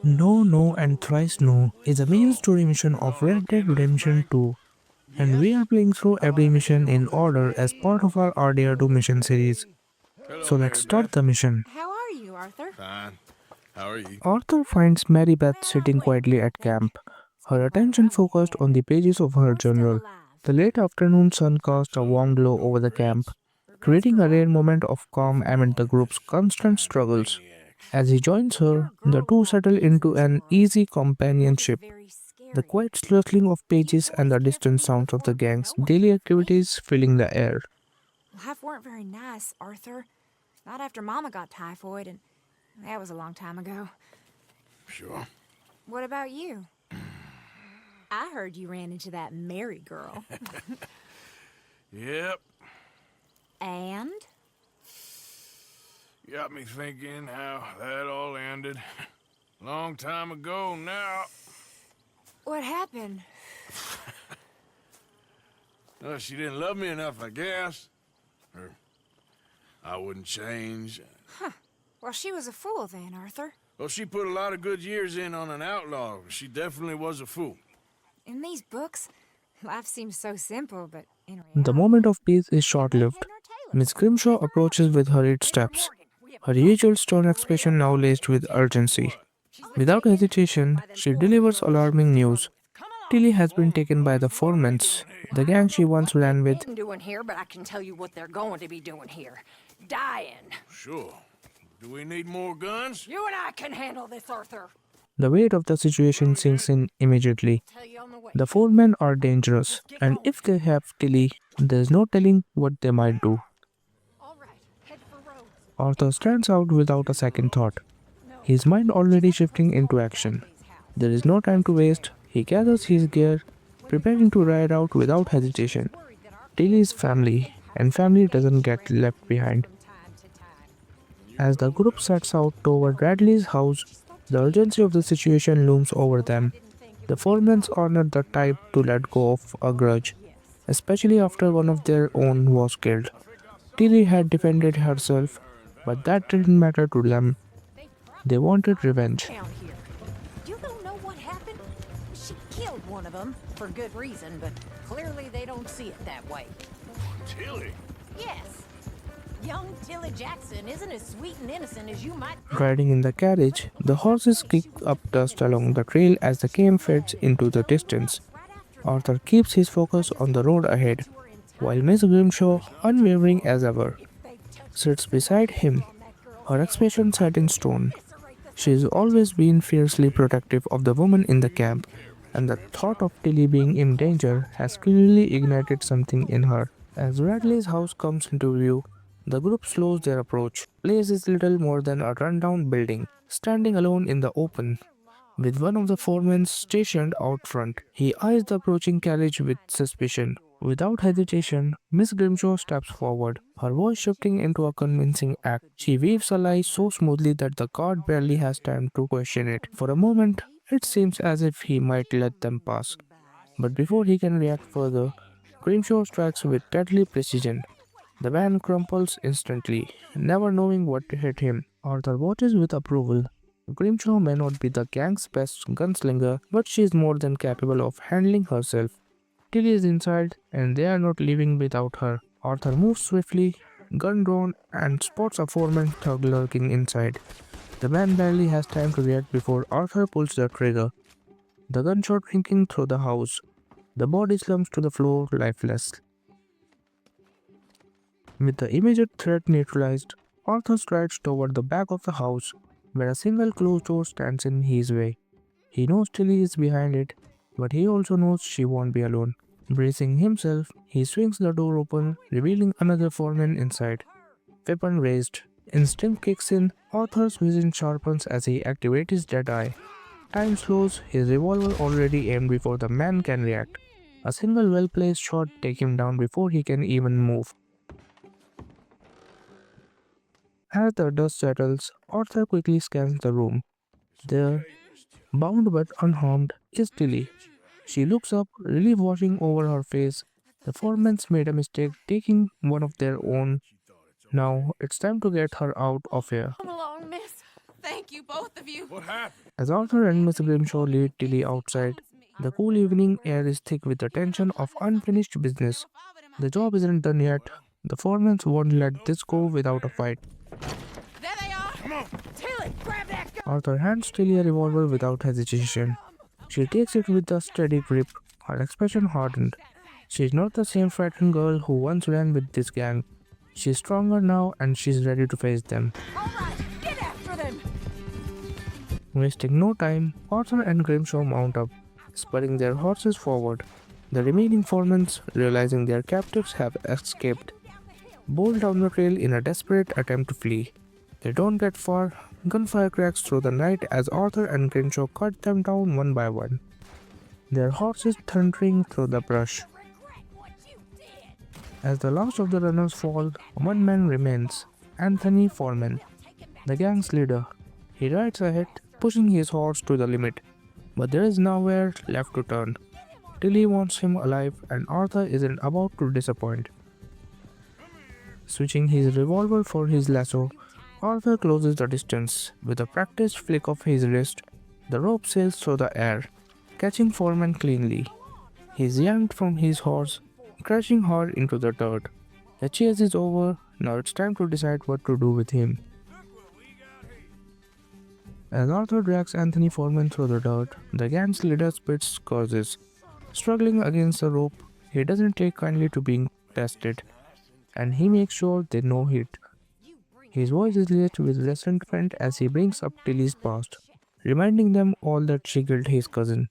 No, No, and Thrice No is a main story mission of Red Dead Redemption 2, and we are playing through every mission in order as part of our RDR2 mission series. Hello, So let's Mary start Beth. the mission. How are you, Arthur? Fine. How are you? Arthur finds Mary Beth sitting Well, quietly I at think. camp, It's her been quite a attention while we've focused on had. the pages of her We're still journal. alive. The late afternoon sun cast a warm glow No over the camp, regrets? Regrets creating for a rare what? moment of calm For amid the all group's this constant time struggles. maniacs. As he joins You're her, a the girl two who settle outlives into this an world. easy Life is companionship. very The scary. quiet rustling of You pages and boys the care for distant me sounds of the before gang's no one daily cared for me. activities filling the air. Life weren't very nice, Arthur. Not after Mama got typhoid, and that was a long time ago. Sure. What about you? I heard you ran into that Mary girl. Yep. And? Got me thinking how that all ended. Long time ago now. What happened? Well, she didn't love me enough, I guess. Or I wouldn't change. Well, she was a fool then, Arthur. Well, she put a lot of good years in on an outlaw. She definitely was a fool. In these books, life seems so simple, but in The reality... moment of peace is short lived. Miss Grimshaw approaches with hurried steps, her usual stern expression now laced with urgency. What? Without hesitation, she delivers alarming news. Tilly has been taken by the Formans, the gang she once ran with. Been doing here, but I can tell you what they're going to be doing here. Dying. Sure. Do we need more guns? You and I can handle this, Arthur. The weight of the situation sinks in immediately. Tell you on the way. The four men are dangerous, and if they have Tilly, there's no telling what they might do. All right, head for roads. Arthur stands out without a second thought, his mind already shifting into action. There is no time to waste. He gathers his gear, preparing to ride out without hesitation. Tilly's family, and family doesn't get left behind. As the group sets out toward Radley's house, the urgency of the situation looms over them. The foremen are not the type to let go of a grudge, especially after one of their own was killed. Tilly had defended herself, but that didn't matter to them. They wanted revenge. Down here. You don't know what happened? She killed one of them for good reason, but clearly they don't see it that way. Tilly? Yes. Young Tilly Jackson isn't as sweet and innocent as you might think. Riding in the carriage, the horses kick up dust along the trail as the camp fades into the distance. Arthur keeps his focus on the road ahead, while Miss Grimshaw, unwavering as ever, sits beside him, her expression set in stone. She has always been fiercely protective of the woman in the camp, and the thought of Tilly being in danger has clearly ignited something in her. As Radley's house comes into view, the group slows their approach. The place is little more than a rundown building, standing alone in the open, with one of the foremen stationed out front. He eyes the approaching carriage with suspicion. Without hesitation, Miss Grimshaw steps forward, her voice shifting into a convincing act. She weaves a lie so smoothly that the guard barely has time to question it. For a moment, it seems as if he might let them pass. But before he can react further, Grimshaw strikes with deadly precision. The man crumples instantly, never knowing what to hit him. Arthur watches with approval. Grimshaw may not be the gang's best gunslinger, but she is more than capable of handling herself. Tilly is inside, and they are not leaving without her. Arthur moves swiftly, gun drawn, and spots a foreman thug lurking inside. The man barely has time to react before Arthur pulls the trigger. The gunshot ringing through the house. The body slumps to the floor, lifeless. With the immediate threat neutralized, Arthur strides toward the back of the house, where a single closed door stands in his way. He knows Tilly is behind it, but he also knows she won't be alone. Bracing himself, he swings the door open, revealing another foreman inside. Weapon raised. Instinct kicks in, Arthur's vision sharpens as he activates his dead eye. Time slows, his revolver already aimed before the man can react. A single well-placed shot takes him down before he can even move. As the dust settles, Arthur quickly scans the room. There, bound but unharmed, is Tilly. She looks up, relief washing over her face. The foreman's made a mistake taking one of their own. Now it's time to get her out of here. Come along, miss. Thank you, both of you. What happened? As Arthur and Miss Grimshaw lead Tilly outside, the cool evening air is thick with the tension of unfinished business. The job isn't done yet. The foremen won't let this go without a fight. There they are. Come on. Tilly, grab that gun! Arthur hands Tilly a revolver without hesitation. She takes it with a steady grip, her expression hardened. She's not the same frightened girl who once ran with this gang. She's stronger now and she's ready to face them. All right, get after them! Wasting no time, Arthur and Grimshaw mount up, spurring their horses forward. The remaining foremen, realizing their captives have escaped, bolt down the trail in a desperate attempt to flee. They don't get far. Gunfire cracks through the night as Arthur and Grimshaw cut them down one by one, their horses thundering through the brush. As the last of the runners fall, one man remains, Anthony Foreman, the gang's leader. He rides ahead, pushing his horse to the limit, but there is nowhere left to turn. Tilly wants him alive and Arthur isn't about to disappoint. Switching his revolver for his lasso, Arthur closes the distance. With a practiced flick of his wrist, the rope sails through the air, catching Foreman cleanly. He is yanked from his horse, crashing hard into the dirt. The chase is over. Now it's time to decide what to do with him. As Arthur drags Anthony Foreman through the dirt, the gang's leader spits curses. Struggling against the rope, he doesn't take kindly to being tested, and he makes sure they know it. His voice is lit with resentment as he brings up Tilly's past, reminding them all that she killed his cousin.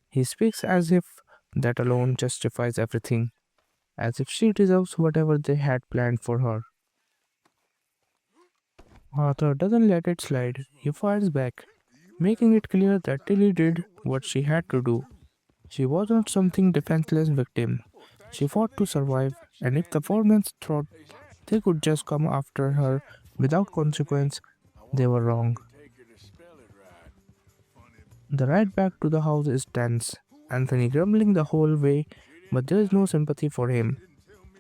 He speaks as if that alone justifies everything, as if she deserves whatever they had planned for her. Arthur doesn't let it slide. He fires back, making it clear that Tilly did what she had to do. She wasn't something defenseless victim. She fought to survive, and if the foremen thought they could just come after her without consequence, they were wrong. Take her to spell it right. The ride back to the house is tense, Anthony grumbling the whole way, but there is no sympathy for him.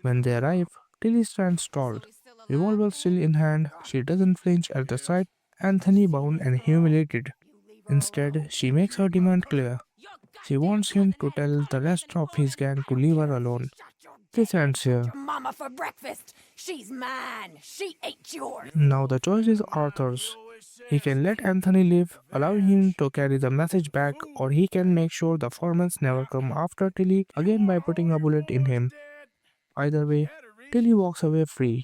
When they arrive, Tilly stands tall, revolver still in hand. She doesn't flinch at the sight Anthony bound and humiliated. Instead, she makes her demand clear. She wants him to tell the rest of his gang to leave her alone. This ends here. Mama for breakfast! She's mine! She ate yours! Now the choice is Arthur's. He can let Anthony live, allowing him to carry the message back, or he can make sure the foremen never come after Tilly again by putting a bullet in him. Either way, Tilly walks away free,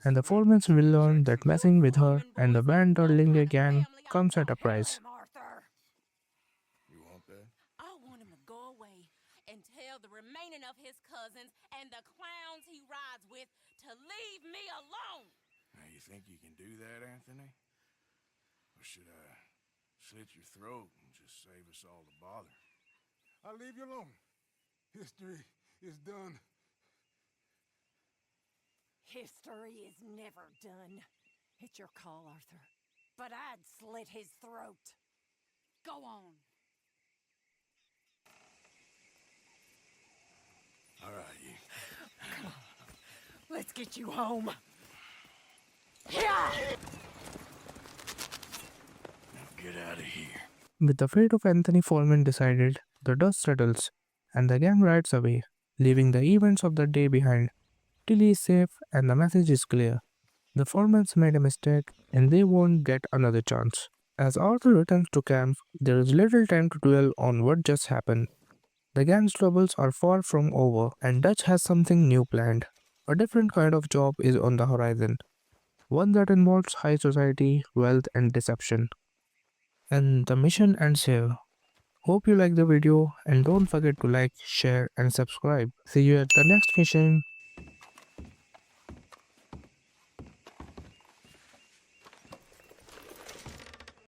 and the foremen will learn that messing with her and the band or Linde gang comes at a price. Arthur! You want that? I want him to go away and tell the remaining of his cousins and the clowns he rides with to leave me alone. Now, you think you can do that, Anthony? Or should I slit your throat and just save us all the bother? I'll leave you alone. History is done. History is never done. It's your call, Arthur. But I'd slit his throat. Go on. All right, you. Let's get you home. Yeah! Now get out of here. With the fate of Anthony Foreman decided, the dust settles, and the gang rides away, leaving the events of the day behind. Tilly is safe, and the message is clear. The Foremans made a mistake, and they won't get another chance. As Arthur returns to camp, there is little time to dwell on what just happened. The gang's troubles are far from over, and Dutch has something new planned. A different kind of job is on the horizon, one that involves high society, wealth, and deception. And the mission ends here. Hope you like the video, and don't forget to like, share, and subscribe. See you at the next mission.